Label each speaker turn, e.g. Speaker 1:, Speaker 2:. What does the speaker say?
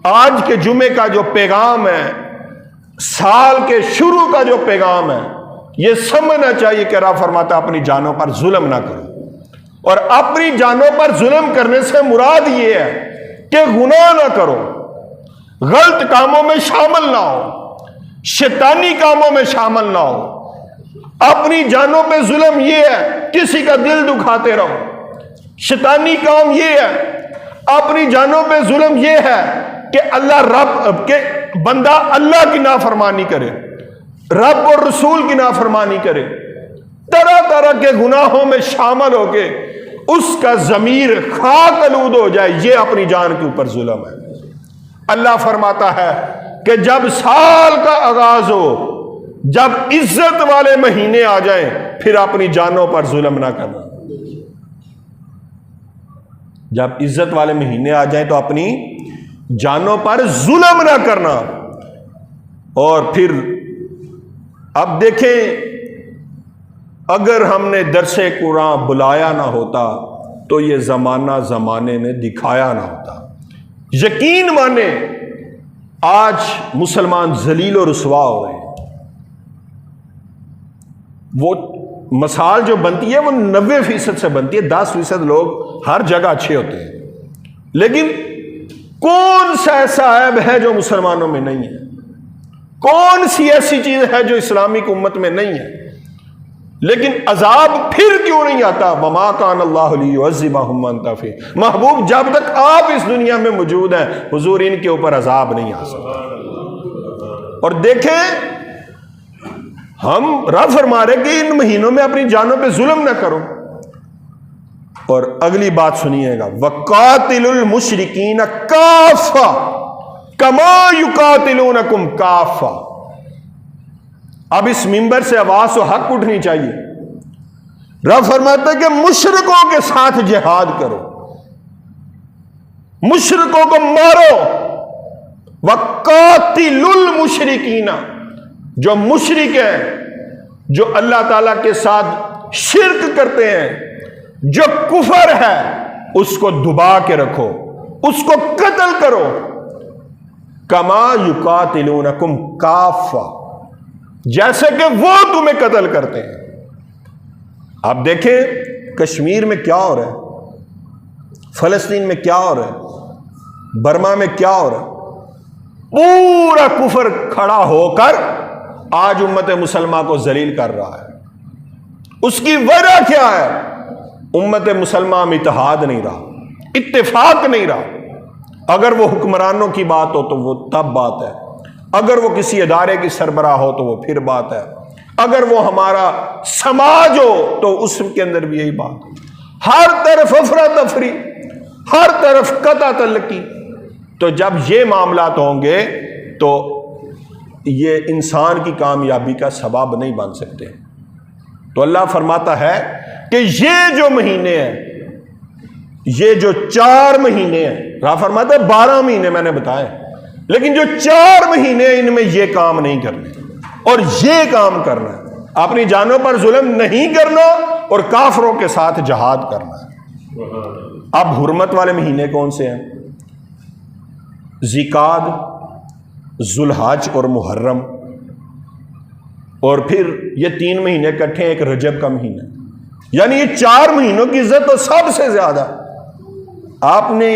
Speaker 1: آج کے جمعے کا جو پیغام ہے، سال کے شروع کا جو پیغام ہے، یہ سمجھنا چاہیے کہ اللہ فرماتا اپنی جانوں پر ظلم نہ کرو۔ اور اپنی جانوں پر ظلم کرنے سے مراد یہ ہے کہ گناہ نہ کرو، غلط کاموں میں شامل نہ ہو، شیطانی کاموں میں شامل نہ ہو۔ اپنی جانوں پہ ظلم یہ ہے کسی کا دل دکھاتے رہو، شیطانی کام یہ ہے۔ اپنی جانوں پہ ظلم یہ ہے کہ اللہ رب کے بندہ اللہ کی نافرمانی کرے، رب اور رسول کی نافرمانی کرے، طرح طرح کے گناہوں میں شامل ہو کے اس کا ضمیر خاک آلود ہو جائے، یہ اپنی جان کے اوپر ظلم ہے۔ اللہ فرماتا ہے کہ جب سال کا آغاز ہو، جب عزت والے مہینے آ جائیں، پھر اپنی جانوں پر ظلم نہ کرنا۔ جب عزت والے مہینے آ جائیں تو اپنی جانوں پر ظلم نہ کرنا۔ اور پھر اب دیکھیں، اگر ہم نے درس قرآن بلایا نہ ہوتا تو یہ زمانے نے دکھایا نہ ہوتا۔ یقین مانے آج مسلمان ذلیل و رسوا ہو رہے ہیں۔ وہ مثال جو بنتی ہے وہ 90% سے بنتی ہے، 10% لوگ ہر جگہ اچھے ہوتے ہیں، لیکن کون سا ایسا عیب ہے جو مسلمانوں میں نہیں ہے؟ کون سی ایسی چیز ہے جو اسلامک امت میں نہیں ہے؟ لیکن عذاب پھر کیوں نہیں آتا؟ وما کان اللہ لیعذبہم وانت فیہم۔ محبوب جب تک آپ اس دنیا میں موجود ہیں، حضور ان کے اوپر عذاب نہیں آ سکتا۔ اور دیکھیں، ہم رب فرما رہے کہ ان مہینوں میں اپنی جانوں پہ ظلم نہ کرو۔ اور اگلی بات سنیے گا، وَقَاتِلُوا الْمُشْرِكِينَ كَافَّةً كَمَا يُقَاتِلُونَكُمْ كَافَّةً۔ اب اس منبر سے آواز و حق اٹھنی چاہیے۔ رب فرماتا ہے کہ مشرکوں کے ساتھ جہاد کرو، مشرکوں کو مارو۔ وَقَاتِلُوا الْمُشْرِكِينَ، جو مشرک ہیں، جو اللہ تعالیٰ کے ساتھ شرک کرتے ہیں، جو کفر ہے، اس کو دبا کے رکھو، اس کو قتل کرو۔ کما یقاتلونکم کافہ، جیسے کہ وہ تمہیں قتل کرتے ہیں۔ آپ دیکھیں کشمیر میں کیا ہو رہا ہے، فلسطین میں کیا ہو رہا ہے، برما میں کیا ہو رہا ہے۔ پورا کفر کھڑا ہو کر آج امت مسلمہ کو ذلیل کر رہا ہے۔ اس کی وجہ کیا ہے؟ امت مسلمہ میں اتحاد نہیں رہا، اتفاق نہیں رہا۔ اگر وہ حکمرانوں کی بات ہو تو وہ تب بات ہے، اگر وہ کسی ادارے کی سربراہ ہو تو وہ پھر بات ہے، اگر وہ ہمارا سماج ہو تو اس کے اندر بھی یہی بات ہے۔ ہر طرف افراتفری، ہر طرف قطع تعلقی۔ تو جب یہ معاملات ہوں گے تو یہ انسان کی کامیابی کا سبب نہیں بن سکتے۔ تو اللہ فرماتا ہے کہ یہ جو مہینے ہیں، یہ جو 4 مہینے ہیں، رب فرماتا ہے 12 مہینے میں نے بتائے، لیکن جو 4 مہینے ہیں ان میں یہ کام نہیں کرنے، اور یہ کام کرنا ہے، اپنی جانوں پر ظلم نہیں کرنا اور کافروں کے ساتھ جہاد کرنا ہے۔ اب حرمت والے مہینے کون سے ہیں؟ ذیقعد، ذوالحج اور محرم، اور پھر یہ 3 مہینے اکٹھے ایک رجب کا مہینہ، یعنی یہ 4 مہینوں کی عزت تو سب سے زیادہ۔ آپ نے